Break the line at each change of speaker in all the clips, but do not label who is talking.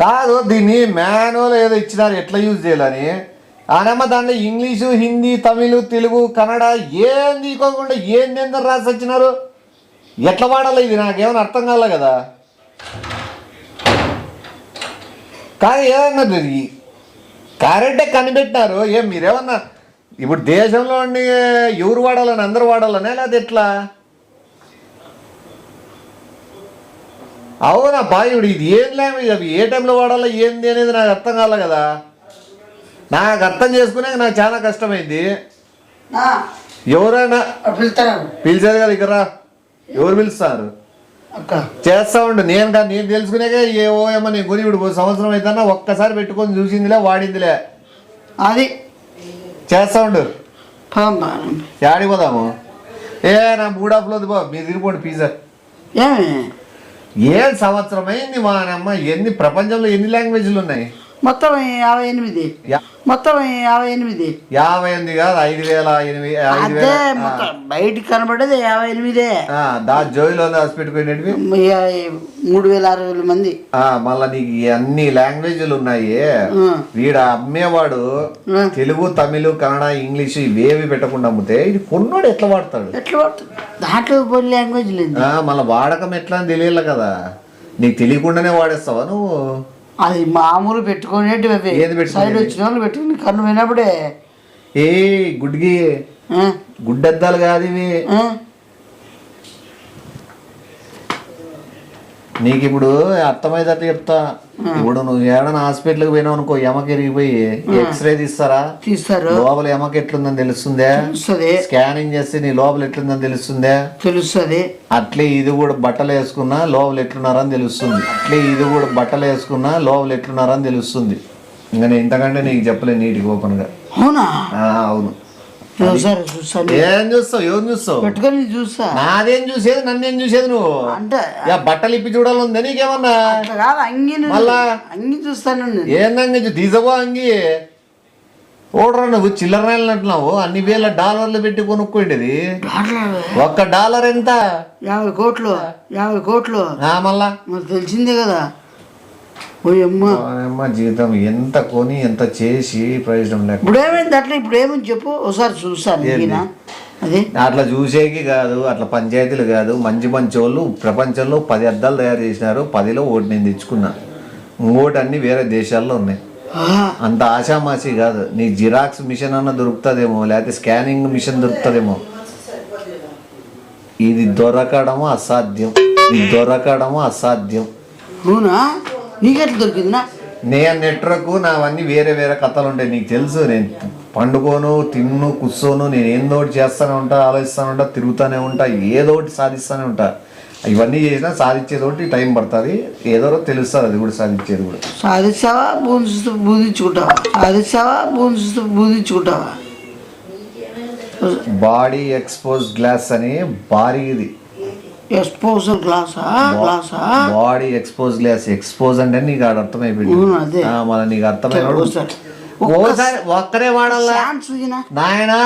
కాదు దీన్ని మాన్యువల్ ఏదో ఇచ్చినారు ఎట్లా యూజ్ చేయాలని. ఆనమ్మ దాంట్లో ఇంగ్లీషు, హిందీ, తమిళ్, తెలుగు, కన్నడ ఏం తీసుకోకుండా ఏందేందో రాసి వచ్చినారు. ఎట్లా వాడాలి ఇది నాకేమైనా అర్థం కాలే కదా. కానీ ఏదన్నా కరెక్టే కనిపెట్టినారు. ఏం మీరేమన్నా ఇప్పుడు దేశంలో ఎవరు వాడాలని అందరూ వాడాలనే లేదా ఎట్లా? అవునా బాయుడు ఇది ఏం లాంగ్వేజ్, అవి ఏ టైంలో వాడాలో ఏంది అనేది నాకు అర్థం కాలే కదా. నాకు అర్థం చేసుకునే నాకు చాలా కష్టమైంది. ఎవరైనా పిలిచారు కదా ఇక్కడ, ఎవరు పిలుస్తారు చేస్తా ఉండు. నేను తెలుసుకునేగా ఏమో నేను కొని ఇప్పుడు సంవత్సరం అవుతానా ఒక్కసారి పెట్టుకొని చూసిందిలే వాడిందిలే
అది
చేస్తా ఉండు. యాడికి పోదాము? నా మూడాఫ్లో బా మీరు తిరిగిపోండి పిజ్జా. ఏం సంవత్సరం అయింది మా అమ్మ. ఎన్ని ప్రపంచంలో ఎన్ని లాంగ్వేజ్లు ఉన్నాయి?
మొత్తం 58. మొత్తం 58.
58 కాదు 5,000
బయటికి కనబడేది 58.
దా జోయిలో హాస్పిటల్
3,600 మంది.
మళ్ళా నీకు అన్ని లాంగ్వేజ్లు ఉన్నాయి. వీడు అమ్మేవాడు తెలుగు, తమిళ్, కన్నడ, ఇంగ్లీష్ ఇవేవి పెట్టకుండా అమ్ముతే ఇది కొన్నోడు ఎట్లా వాడతాడు?
దాంట్లో కొన్ని లాంగ్వేజ్ లేదు.
మళ్ళీ వాడకం ఎట్లా అని తెలియాలి కదా. నీకు తెలియకుండానే వాడేస్తావా నువ్వు?
అది మామూలు పెట్టుకునేటి సైడ్ వచ్చిన వాళ్ళు పెట్టుకుని కన్ను వినప్పుడే
గుడ్కి గుడ్డద్దాలు కాదు ఇవి. నీకు ఇప్పుడు అర్థమైతే చెప్తా. ఇప్పుడు నువ్వు ఏడన్నా హాస్పిటల్కి పోయినావు అనుకో, ఎమకి ఎరిగిపోయి ఎక్స్రే తీస్తారు. లోపల ఎమక ఎట్లుందని తెలుస్తుందే. స్కానింగ్ చేస్తే నీ లోపల ఎట్లుందని తెలుస్తుంది. అట్లే ఇది కూడా బట్టలు వేసుకున్నా లోపల ఎట్లున్నారని తెలుస్తుంది. ఇంకా నేను ఇంతకంటే నీకు చెప్పలేదు నీటికి ఓపెన్ గా. అవును. ఏం చూస్తావు? ఎవరు చూస్తావు?
పెట్టుకొని చూస్తా.
నాదేం చూసేది, నన్నేం చూసేది నువ్వు? అంటే బట్టలు ఇప్పి చూడాలందా నీకేమన్నా? మళ్ళా
అంగి చూస్తాను.
ఏందంగి తీసబో అంగి ఓడరా నువ్వు చిల్లర అంటున్నావు. అన్ని వేల డాలర్లు పెట్టి కొనుక్కోండి. $1 ఎంత?
50 కోట్లు. 50 కోట్లు.
మళ్ళా
తెలిసిందే కదా.
అమ్మ జీవితం ఎంత కొని ఎంత చేసి ప్రయోజనం లేక
ఇప్పుడు ఏమైంది అట్లా? ఇప్పుడు ఏమని చెప్పు ఒకసారి చూస్తాను. అదే
అట్లా చూసేకి కాదు, అట్లా పంచాయతీలు కాదు. మంచి మంచి వాళ్ళు ప్రపంచంలో 10 అద్దాలు తయారు చేసినారు. 10లో ఒకటి నేను తెచ్చుకున్నా. ఇంకోటి అన్ని వేరే దేశాల్లో ఉన్నాయి. అంత ఆషామాషి కాదు. నీ జిరాక్స్ మిషన్ అన్న దొరుకుతుందేమో, లేకపోతే స్కానింగ్ మిషన్ దొరుకుతుందేమో. ఇది దొరకడము అసాధ్యం.
అవునా? నీకెట్లా దొరికిందా?
నేను నెట్వర్క్ నావన్నీ వేరే వేరే కథలు ఉంటాయి. నీకు తెలుసు, నేను పండుకోను, తిన్ను, కూర్చోను. నేను ఏందోటి చేస్తూనే ఉంటా, ఆలోచిస్తూనే ఉంటా, తిరుగుతూనే ఉంటా, ఏదోటి సాధిస్తూనే ఉంటా. ఇవన్నీ చేసినా సాధించేదోటి టైం పడుతుంది. ఏదో తెలుస్తుంది అది కూడా సాధించేది కూడా.
సాధిస్తావా బూదించుకుంటావా?
బాడీ ఎక్స్పోజ్ గ్లాస్ అని భారీది.
ఎక్స్పోజర్ గ్లాసా?
Body expose glass. ఎక్స్పోజ్ అంటే నీకు అర్థమైపోయింది. మళ్ళీ నీకు అర్థమైనప్పుడు ఓసారి ఒక్కరే వాడాలా నాయనా?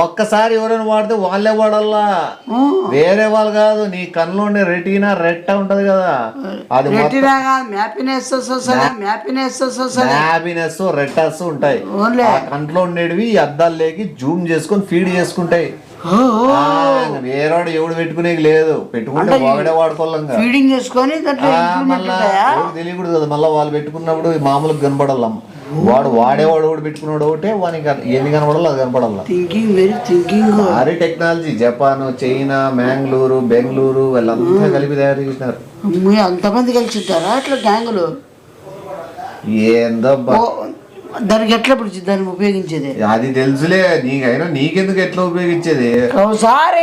ఒక్కసారి ఎవరైనా వాడితే వాళ్ళే వాడాలా, వేరే వాళ్ళు కాదు. నీ కన్నులో ఉండే రెటీనా రెట్ట ఉంటది కదా, అది హ్యాపీనెస్ రెట్టస్ ఉంటాయి. కంట్లో ఉండేవి అద్దాలు లేకి జూమ్ చేసుకొని ఫీడ్ చేసుకుంటాయి. వేరేవాడు ఎవడు పెట్టుకునేది లేదు. పెట్టుకుంటే వాడే వాడుకోవాలి. తెలియకూడదు కదా. మళ్ళీ వాళ్ళు పెట్టుకున్నప్పుడు మామూలుగా కనపడాల. వాడేవాడు కూడా పెట్టుకున్నాడు ఒకటే, వానికి ఎన్ని కనపడాలో అది కనపడాల. భారీ technology. Japan, China, Mangalore, Bengaluru వీళ్ళంతా కలిపి తయారు చేసినారు.
అంతమంది కలిసి ఉంటారా అట్లా గ్యాంగులు?
ఏందో
దానికి ఎట్లా పిలిచి దాన్ని ఉపయోగించేది
అది తెలుసులే. నీకెందుకు ఎట్లా ఉపయోగించేది?
ఓసారి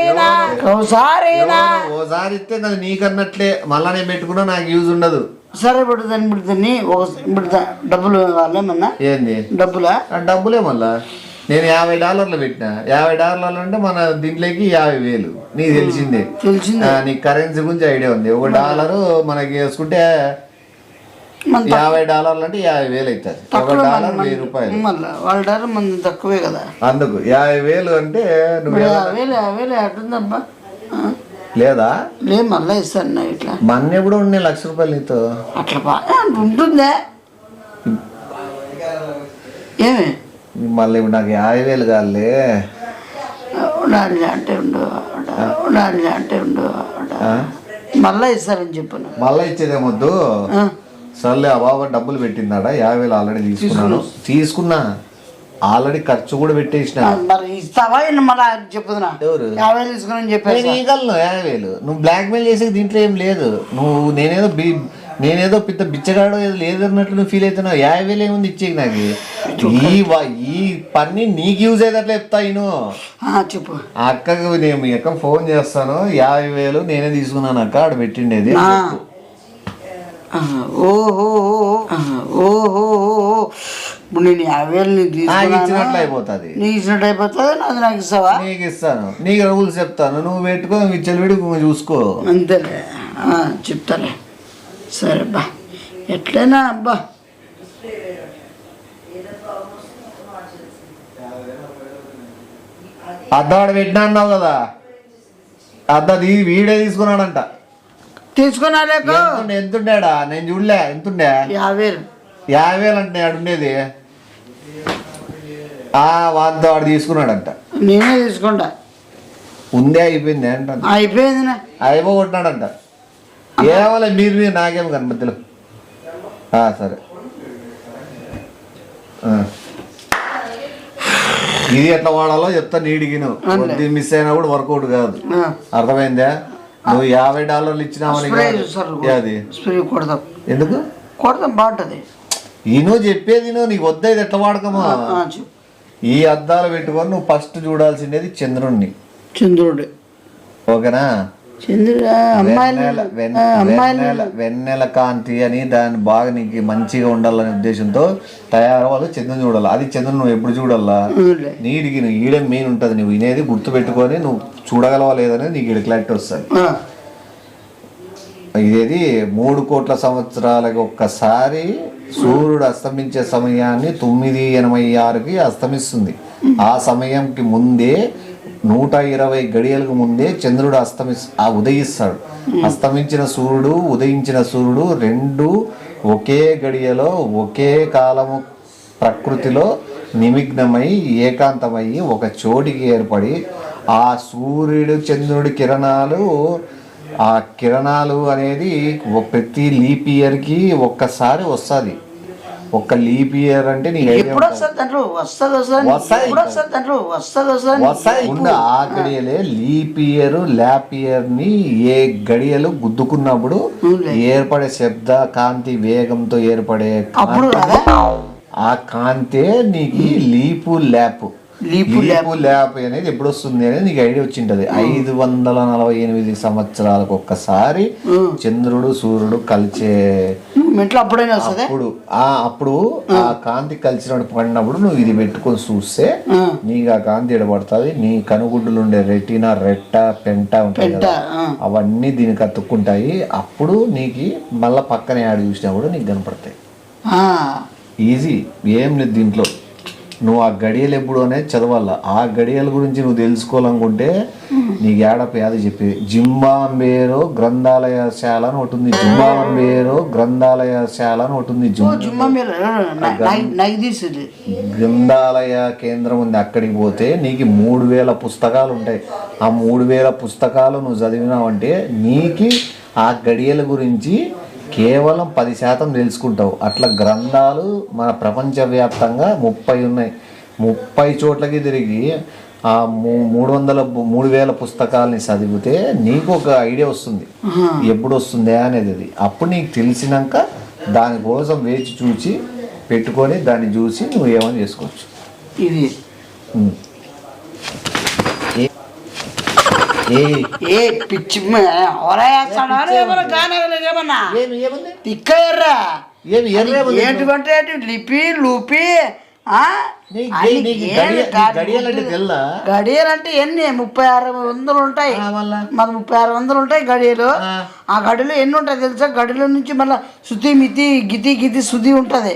ఇస్తే అది నీకన్నట్లే. మళ్ళా నేను పెట్టుకున్నా నాకు యూజ్ ఉండదు.
సరే ఇప్పుడు దాన్ని డబ్బులు కావాలేమన్నా?
ఏంది డబ్బులే? మళ్ళా నేను $50 పెట్టినా. $50 అంటే మన దీంట్లోకి 50,000. నీకు తెలిసిందే. నీకు కరెన్సీ గురించి ఐడియా ఉంది. $1 మనకి వేసుకుంటే $50 అంటే 50,000 అవుతుంది. $1
$1,000 మంది తక్కువే కదా.
అందుకు 50,000 అంటే నువ్వు
50,000 ఎట్టుందబ్బా?
లేదా?
లేదు మళ్ళీ ఇస్తాను ఇట్లా.
మొన్న ఎప్పుడు ఉండే ₹1,00,000 నీతో?
అట్లా బాగా ఉంటుందే. ఏమి
మళ్ళీ ఇప్పుడు నాకు 50,000 కాదులే.
ఉండాలి అంటే ఉండు మళ్ళీ ఇస్తారని చెప్పాను.
మళ్ళీ ఇచ్చేదేమొద్దు. సర్లే ఆ బాబా డబ్బులు పెట్టిందాడా? 50,000 ఆల్రెడీ తీసుకున్నా ఆల్రెడీ ఖర్చు కూడా పెట్టేసిన.
మరి ఇస్తావా మళ్ళీ చెప్పుతున్నా? 50,000 తీసుకుని చెప్పాను.
50,000 నువ్వు బ్లాక్ మెయిల్ చేసే దీంట్లో ఏం లేదు. నువ్వు నేనేదో పెద్ద బిచ్చగాడు లేదు అన్నట్లు నువ్వు ఫీల్ అవుతున్నావు. 50,000 ఏముంది ఇచ్చేకి నాకు? ఈ పని నీకు యూజ్ అయ్యేటట్లు చెప్తా.
చెప్పు.
అక్కకు నేను మీ అక్క ఫోన్ చేస్తాను. 50,000 నేనే తీసుకున్నాను అక్క, ఆడ పెట్టిండేది.
ఓహో ఇప్పుడు నేను 50,000
ఇచ్చినట్లు అయిపోతుంది.
నీకు ఇచ్చినట్టు అయిపోతుంది. అది నాకు ఇస్తావా?
నీకు ఇస్తాను. నీకు రూల్స్ చెప్తాను. నువ్వు పెట్టుకో, విచ్చలవిడి చూసుకో.
అంతేలే, చెప్తాలే. సరే అబ్బా, ఎట్లయినా అబ్బా.
అద్దాడు పెట్టినా అన్నావు కదా, అద్దది వీడే తీసుకున్నాడంట.
తీసుకున్నా
ఎంతుండేడా? నేను చూడలే. ఎంతుండే?
50,000
అంటే ఆడుండేది. వాడితో వాడు తీసుకున్నాడంట.
నేనే తీసుకుంటా.
ఉందే అయిపోయింది అంట.
అయిపోయింది
అయిపోగొట్టినాడంట. ఏమలే మీరు నాకేం కానీ మధ్యలో. సరే, ఇది ఎట్లా వాడాలో చెప్తా. నీడికి నువ్వు మిస్ అయినా కూడా వర్కౌట్ కాదు. అర్థమైందా? నువ్వు $50 ఇచ్చినావని అది ఎందుకు
కొడతాం బాగుంటది.
చెప్పేది నీకు వద్ద ఇది ఎట్లా వాడకమా? ఈ అద్దాలు పెట్టుకొని నువ్వు ఫస్ట్ చూడాల్సిండేది చంద్రుడు. ఓకేనా? వెన్నెల కాంతి అని దాన్ని బాగా నీకు మంచిగా ఉండాలనే ఉద్దేశంతో తయారవ్వాలి. చంద్రుని చూడాలి. అది చంద్రుని నువ్వు ఎప్పుడు చూడాలా? నీడికి నువ్వు ఈడే మెయిన్ ఉంటుంది. నువ్వు వినేది గుర్తు పెట్టుకొని నువ్వు చూడగలవా లేదనేది నీకు ఈడ క్లారిటీ వస్తుంది. ఇదేది 3 కోట్ల సంవత్సరాలకు ఒక్కసారి సూర్యుడు అస్తమించే సమయాన్ని 9:86కి అస్తమిస్తుంది. ఆ సమయంకి ముందే 120 గడియలకు ముందే చంద్రుడు ఉదయిస్తాడు. అస్తమించిన సూర్యుడు, ఉదయించిన సూర్యుడు రెండు ఒకే గడియలో ఒకే కాలము ప్రకృతిలో నిమగ్నమై ఏకాంతమయ్యి ఒక చోటికి ఏర్పడి ఆ సూర్యుడు చంద్రుడి కిరణాలు అనేది ప్రతి లీప్ ఇయర్కి ఒక్కసారి వస్తుంది. ఒక్క లీప్ ఇయర్ అంటే ఆ గడియలే లీప్ ఇయర్. ల్యాప్ ఇయర్ ని ఏ గడియలు గుద్దుకున్నప్పుడు ఏర్పడే శబ్ద కాంతి వేగంతో ఏర్పడే ఆ కాంతే నీకు లీపు ల్యాప్ అనేది ఎప్పుడు వస్తుంది అనేది నీకు ఐడియా వచ్చింటది. 548 సంవత్సరాలకు ఒక్కసారి చంద్రుడు సూర్యుడు కలిసే అప్పుడు ఆ కాంతి కలిసినప్పుడు పడినప్పుడు నువ్వు ఇది పెట్టుకొని చూస్తే నీకు ఆ కాంతి ఎడబడుతుంది. నీ కనుగుడ్డులు ఉండే రెటీనా, పెంట ఉంటాయి కదా, అవన్నీ దీనికి అతుక్కుంటాయి. అప్పుడు నీకు మళ్ళా పక్కన యాడ్ చూసినప్పుడు నీకు కనపడతాయి. ఈజీ, ఏం లేదు దీంట్లో. నువ్వు ఆ గడియలు ఎప్పుడు అనేది చదవాలా. ఆ గడియల గురించి నువ్వు తెలుసుకోవాలనుకుంటే నీకు ఏడప యాది చెప్పేది. జింబాబ్వేలో గ్రంథాలయశాల అని ఒకటి ఉంది. గ్రంథాలయ కేంద్రం ఉంది. అక్కడికి పోతే నీకు 3,000 పుస్తకాలు ఉంటాయి. ఆ 3,000 పుస్తకాలు నువ్వు చదివినావంటే నీకు ఆ గడియల గురించి కేవలం 10% తెలుసుకుంటావు. అట్లా గ్రంథాలు మన ప్రపంచవ్యాప్తంగా 30 ఉన్నాయి. 30 చోట్లకి తిరిగి ఆ 3,000 పుస్తకాలని చదివితే నీకు ఒక ఐడియా వస్తుంది ఎప్పుడు వస్తుందా అనేది. అప్పుడు నీకు తెలిసినాక దానికోసం వేచి చూసి పెట్టుకొని దాన్ని చూసి నువ్వు ఏమైనా చేసుకోవచ్చు.
ఇది పిచ్చి ఏంటివంటే లిపి లూపి గడియలంటే ఎన్ని 3600 ఉంటాయి, మరి 3600 ఉంటాయి గడియలు. ఆ గడిలో ఎన్ని ఉంటాయి తెలుసా? గడిలో నుంచి మళ్ళీ శృతి మితి గితి గితి శృతి ఉంటది.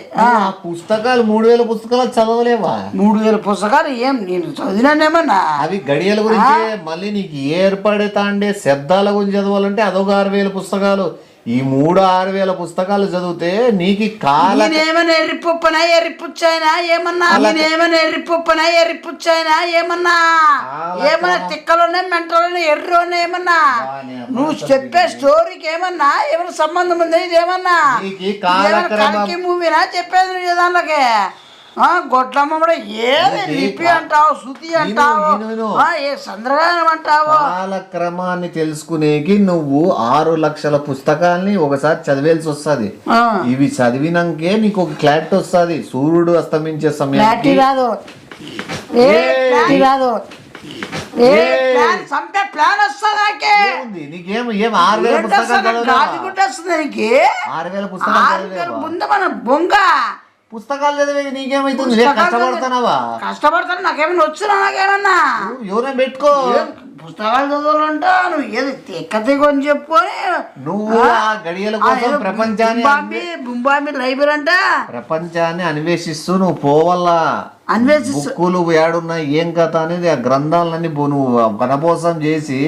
పుస్తకాలు 3000 పుస్తకాలు చదవలేవా?
3000 పుస్తకాలు ఏం నేను చదివినానేమన్నా?
అవి గడియల గురించి. మళ్ళీ నీకు ఏర్పడతాండే శబ్దాల గురించి చదవాలంటే అదొక 6000 పుస్తకాలు. ఈ 3-6000 పుస్తకాలు చదివితే నీకు
ఏమన్నా ఎర్రిపుప్పనా ఎర్రిపుచ్చాయినా ఏమన్నా? నేనేమన్నా ఎర్రిపుప్పనా ఎర్రిపుచ్చాయినా ఏమన్నా? ఏమన్నా తిక్కలోనే మెంటలోనే ఎర్రోనే ఏమన్నా? నువ్వు చెప్పే స్టోరీకి ఏమన్నా సంబంధం ఉంది? ఏమన్నా కల్కి మూవీనా చెప్పేది నువ్వు దానిలోకి? గొడ్లమ్మ కూడా ఏది లిపి అంటావు, శృతి అంటావు, ఏ చంద్రగానం అంటావు?
కాలక్రమాన్ని తెలుసుకునేకి నువ్వు 6 లక్షల పుస్తకాల్ని ఒకసారి చదివేల్సి వస్తుంది. ఇవి చదివినాకే నీకు ఒక క్లారిటీ వస్తుంది. సూర్యుడు అస్తమించే సమయం
రాదు రాదు ప్లాన్ వస్తుంది.
నీకేం 6000 పుస్తకాలు
ముందు మన బొంగ
పుస్తకాలు చదివే నీకేమైతుంది? కష్టపడుతున్నావా?
కష్టపడతాను. నాకేమైనా వచ్చినా? నాకేమన్నా
ఎవరైనా పెట్టుకో.
పుస్తకాలు చదవాలంటా నువ్వు ఏది తెక్కని చెప్పుకొని
నువ్వు ఆ గడియల కోసం
బుంబామి లైబ్రరీ అంట
ప్రపంచాన్ని అన్వేషిస్తూ నువ్వు పోవల్లా. బుక్కులు ఏడున్నా ఏం కథ అనేది ఆ గ్రంథాలన్నీ నువ్వు కనపోసం చేసి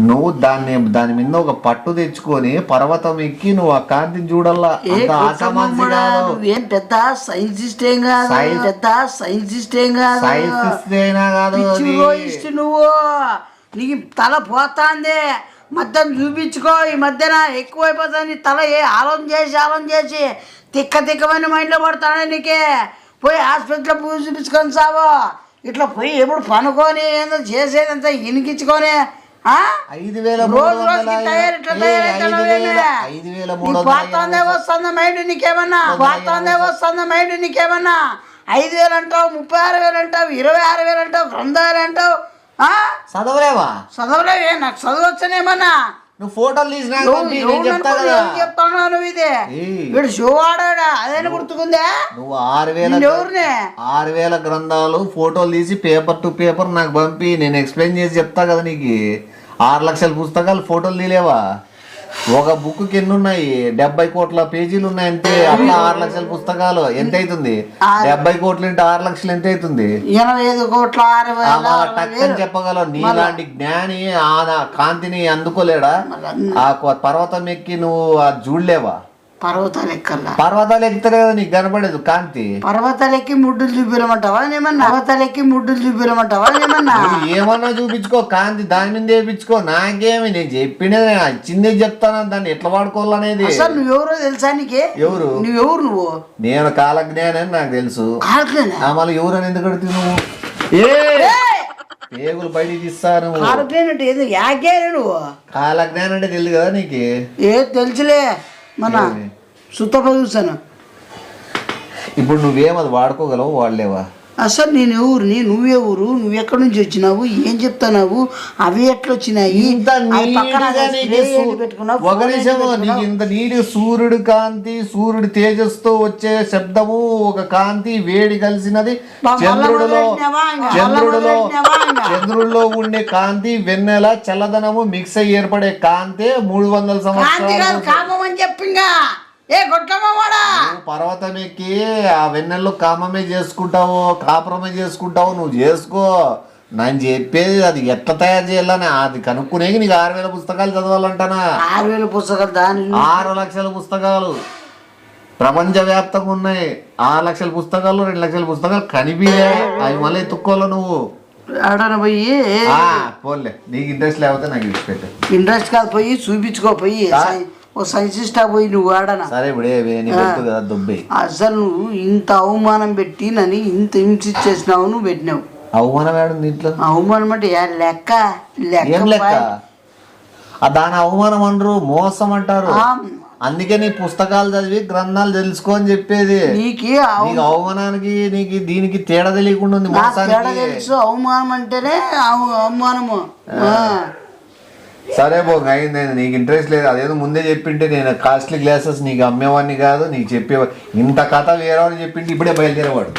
నువ్వు దాని మీద ఒక పట్టు తెచ్చుకొని పర్వతం ఎక్కి నువ్వు ఆ కాంతిని చూడల్లా.
ఏం పెద్ద సైంటిస్ట్ ఏం కాదు, పెద్ద సైంటిస్ట్ ఏం కాదు, నువ్వు నీకు తల పోతాంది. మధ్యన చూపించుకో. ఈ మధ్యన ఎక్కువైపోతుంది తల. ఆలోచన చేసి తిక్కమైన మైండ్లో పడతానే నీకే. పోయి హాస్పిటల్లో చూపించుకొని సావో. ఇట్లా పోయి ఎప్పుడు పనుకొని ఏందో చేసేదంతా ఇనికించుకొని
5,000
వస్తుందా మైండ్ నీకేమన్నా? వస్తుందా మైండ్ నీకేమన్నా? 5,000 అంటావు, 36,000 అంటావు, 26,000 అంటావు, 2,000 అంటావు.
చదవలేవా?
చదవలేవే. నాకు చదవచ్చునేమన్నా?
నువ్వు ఫోటోలు
చెప్తాను. నువ్వు ఇది వీడు షో ఆడా అదేనా గుర్తుకుందా?
నువ్వు 6,000 గ్రంథాలు ఫోటోలు తీసి పేపర్ టు పేపర్ నాకు పంపి నేను ఎక్స్ప్లెయిన్ చేసి చెప్తా కదా. నీకు 6 లక్షల పుస్తకాలు ఫోటోలు తీలేవా? ఒక బుక్ కి ఎన్ని ఉన్నాయి? 70 కోట్ల పేజీలు ఉన్నాయి అంతే. అట్లా 6 లక్షల పుస్తకాలు ఎంత అవుతుంది? 70 కోట్లు ఇంటూ 6 లక్షలు ఎంత అవుతుంది?
85 కోట్ల 6,000
చెప్పగలవు. నీలాంటి జ్ఞాని ఆ కాంతిని అందుకోలేడా? ఆ పర్వతం ఎక్కి నువ్వు చూడలేవా?
పర్వతాలు
ఎక్కుతారు కదా, నీకు కనపడేది కాంతి.
పర్వతాలు ఎక్కి ముడ్డులు చూపిరమంటావా ఏమన్నా?
ఏమన్నా చూపించుకో, కాంతి దాని మీద వేయించుకో. నాకేమి నేను చెప్పినది ఇచ్చిందే చెప్తాను. దాన్ని ఎట్లా వాడుకోవాలనేది.
నువ్వెవరో తెలుసా నీకే?
ఎవరు
నువ్వు?
నేను కాలజ్ఞాని అని నాకు తెలుసు. మళ్ళీ ఎవరు అని ఎందుకు అడుగుతావు నువ్వు? పేగులు బయటికి తీస్తాను.
నువ్వు
కాలజ్ఞానం అంటే తెలియదు కదా నీకు?
తెలుసులే. మన సుత్తప చూసాను.
ఇప్పుడు నువ్వేం అది వాడుకోగలవు, వాడలేవా?
అసలు నేను ఎవరిని? నువ్వే ఊరు? నువ్వు ఎక్కడి నుంచి వచ్చినావు? ఏం చెప్తున్నావు? అవి ఎట్లా వచ్చినాయి?
ఒక నిమిషము. నీకు ఇంత నీటి సూర్యుడు కాంతి, సూర్యుడి తేజస్తో వచ్చే శబ్దము, ఒక కాంతి వేడి కలిసినది. చంద్రుడిలో ఉండే కాంతి, వెన్నెల, చల్లదనము మిక్స్ అయ్యి ఏర్పడే కాంతే 300 సంవత్సరాలు.
చెప్పింగా
పర్వతం ఎక్కి ఆ వెన్నెల్లో కామమే చేసుకుంటావు, కాపురమే చేసుకుంటావు. నువ్వు చేసుకో. నేను చెప్పేది అది ఎట్లా తయారు చేయాలని అది కనుక్కునే నీకు 6,000 పుస్తకాలు చదవాలంటానా?
6,000 పుస్తకాలు
6 లక్షల పుస్తకాలు ప్రపంచవ్యాప్తంగా ఉన్నాయి. 6 లక్షల పుస్తకాలు 2 లక్షల పుస్తకాలు కనిపించే. అవి మళ్ళీ ఎత్తుక్కోవాలి నువ్వు.
పోయి
పోలే. నీకు ఇంట్రెస్ట్ లేకపోతే నాకు ఇచ్చిపెట్టు.
ఇంట్రెస్ట్ కాదు, పోయి చూపించుకో. పోయి ఓ సైన్సిస్టా పోయి నువ్వు ఆడనా?
సరే దుబ్బే.
అసలు నువ్వు ఇంత అవమానం పెట్టి నన్ను ఇంత హింసించేసినావు. నువ్వు పెట్టినావు
అవమానం ఏడుంది ఇంట్లో?
అవమానం అంటే లెక్క
దాని అవమానం అనరు, మోసం అంటారు. అందుకే నీ పుస్తకాలు చదివి గ్రంథాలు తెలుసుకో అని చెప్పేది. నీకు అవమానానికి నీకు దీనికి తేడా తెలియకుండా ఉంది.
తెలుసు అవమానం అంటేనే అవమానము.
సరే అయింది. నీకు ఇంట్రెస్ట్ లేదు. అదేదో ముందే చెప్పింటే నేను కాస్ట్లీ గ్లాసెస్ నీకు అమ్మేవాడిని కాదు. నీకు చెప్పేవాడు. ఇంత కథ వేరేవాడు చెప్పింటే ఇప్పుడే బయలుదేరేవాడు.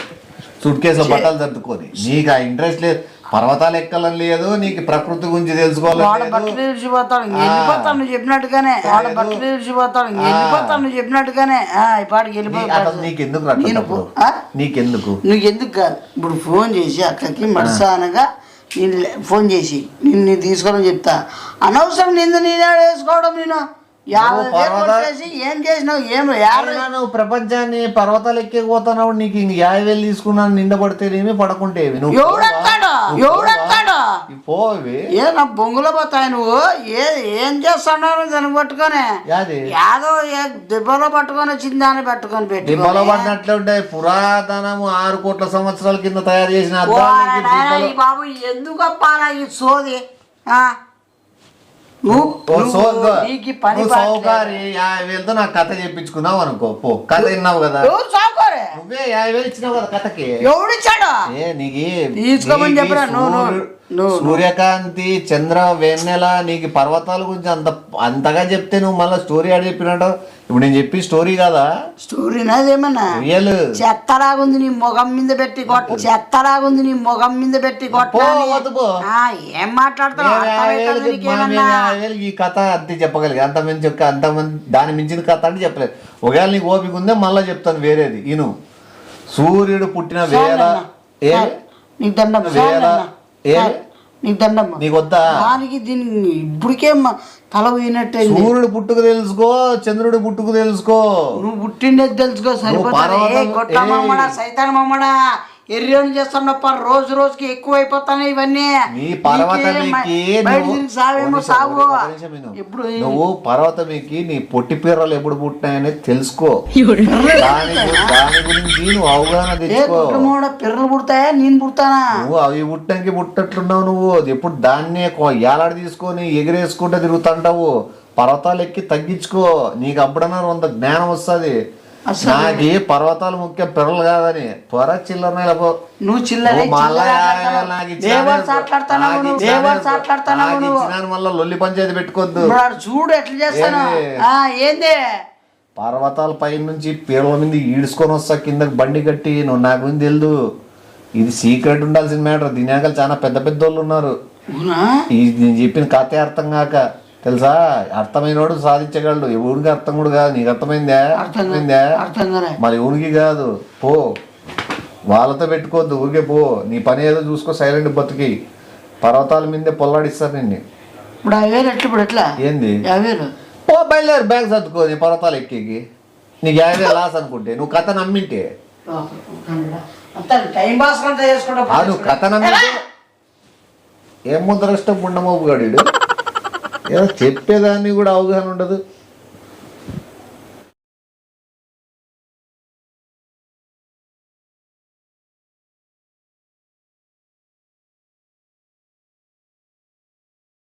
సూట్ కేసులో బట్టలు సర్దుకొని నీకు ఆ ఇంట్రెస్ట్ లేదు, పర్వతాలు ఎక్కాలని లేదు, నీకు ప్రకృతి గురించి
వాడు
తెలుసుకోవాలని
బట్టలు విడిచిపోతాడు వెళ్ళిపోతాను నువ్వు చెప్పినట్టుగానే, వాడు బట్టలు విడిచిపోతాడు వెళ్ళిపోతాను నువ్వు చెప్పినట్టుగానే ఈ పాటికి వెళ్ళిపోతాడు.
నీకెందుకు నీకెందుకు
నువ్వు కాదు ఇప్పుడు ఫోన్ చేసి అక్కడికి మడసానగా నేను ఫోన్ చేసి నిన్ను తీసుకోవడం చెప్తా, అనవసరం నింద నేను వేసుకోవడం. నేను 50,000 చేసి ఏం చేసినావు?
నువ్వు ప్రపంచాన్ని పర్వతాలు ఎక్కిపోతున్నావు, నీకు 50,000 తీసుకున్నాను, నిండబడితేనేమి పడకుంటేవి నువ్వు పోవి
ఏ నా బొంగులో పోతాయి. నువ్వు ఏం చేస్తున్నావు దాన్ని పట్టుకొని యాదో దెబ్బలో పట్టుకొని వచ్చింది దాన్ని పట్టుకొని పెట్టి
దెబ్బలో పడినట్లే ఉంటాయి. పురాతనము 6 కోట్ల సంవత్సరాల కింద తయారు చేసిన
బాబు ఎందుకు అప్పాలా ఈ సోది?
సౌకారి 50,000తో నాకు కథ చెప్పించుకున్నావు అనుకో, పో కథ విన్నావు కదా, నువ్వే 50,000 ఇచ్చినావు కదా కథకి.
ఎవడిచ్చాడు? తీసుకోమని చెప్పరా?
సూర్యకాంతి, చంద్ర, వెన్నెల, నీకు పర్వతాల గురించి అంతగా చెప్తే నువ్వు మళ్ళీ స్టోరీ ఆడి చెప్పినట్టు. ఇప్పుడు నేను చెప్పి స్టోరీ కదా,
స్టోరీ నాదేమన్నా చెత్తలాగుంది నీ మొగం మీద పెట్టి కొట్ట, చెత్తలాగుంది నీ మొగం మీద పెట్టి కొట్ట. ఏం మాట్లాడుతున్నావు?
ఈ కథ అంతే చెప్పగలిగి, అంతమంది దాని మించిన కథ అంటే చెప్పలేదు. ఒకవేళ నీకు ఓపిక ఉందే మళ్ళీ చెప్తాను వేరేది. ఈను సూర్యుడు పుట్టిన వేళ నీకు వద్దా?
దీనికి ఇప్పటికే తల పోయినట్టే.
సూర్యుడు పుట్టుకు తెలుసుకో, చంద్రుడు పుట్టుకు తెలుసుకో,
నువ్వు పుట్టిండేది తెలుసుకో సరిపోతా. సైతాన్ మమ్మడా ఎర్రని చేస్తున్నప్ప రోజు రోజుకి ఎక్కువ అయిపోతాను ఇవన్నీ. సావేమో సావు.
నువ్వు పర్వతమీకి నీ పొట్టి పీర్రలు ఎప్పుడు పుట్టినాయని తెలుసుకో, దాని గురించి నువ్వు అవగాహన తెచ్చుకో.
పిర్రలు పుడతాయా నేను పుడతానా?
నువ్వు అవి పుట్టడానికి పుట్టట్లున్నావు. నువ్వు ఎప్పుడు దాన్నే ఏలాడి తీసుకొని ఎగిరేసుకుంటే తిరుగుతుంటావు. పర్వతాలు ఎక్కి తగ్గించుకో, నీకు అప్పుడన్నా కొంత జ్ఞానం వస్తుంది. నాకు పర్వతాలు ముఖ్యం, పిల్లలు కాదని త్వర చిల్లర
నువ్వు
మళ్ళీ లొల్లి పంచాయతీ పెట్టుకోవద్దు.
చూడు ఎట్లా చేస్తాను ఏంది.
పర్వతాల పై నుంచి పీర్ల మీద ఈడ్చుకొని వస్తా కిందకి బండి కట్టి. నువ్వు నాకు గురించి తెలియదు, ఇది సీక్రెట్ ఉండాల్సిన మ్యాటర్. దీనియాకలు చాలా పెద్ద పెద్ద వాళ్ళు ఉన్నారు. నేను చెప్పిన కథే అర్థం కాక తెలుసా, అర్థమైనోడు సాధించగలడు. ఎవరికి అర్థం కూడా కాదు. నీకు అర్థమైందా? మరి ఎవరికి కాదు. పో, వాళ్ళతో పెట్టుకోవద్దు. ఊరికే పో, నీ పని ఏదో చూసుకో, సైలెంట్ బతుకి. పర్వతాల మీదే పొల్లాడిస్తారు నిన్ను. ఏంది ఓ బయలుదేరు, బ్యాగ్ సర్దుకో. నీ పర్వతాలు ఎక్కేకి నీకు 50,000 లాస్ అనుకుంటే నువ్వు కథ నమ్మింటే, నువ్వు కథ నమ్మింటే ఏం ముందరష్టం ఉండమోపు గడు. ఏదో చెప్పేదాన్ని కూడా అవగాహన ఉండదు.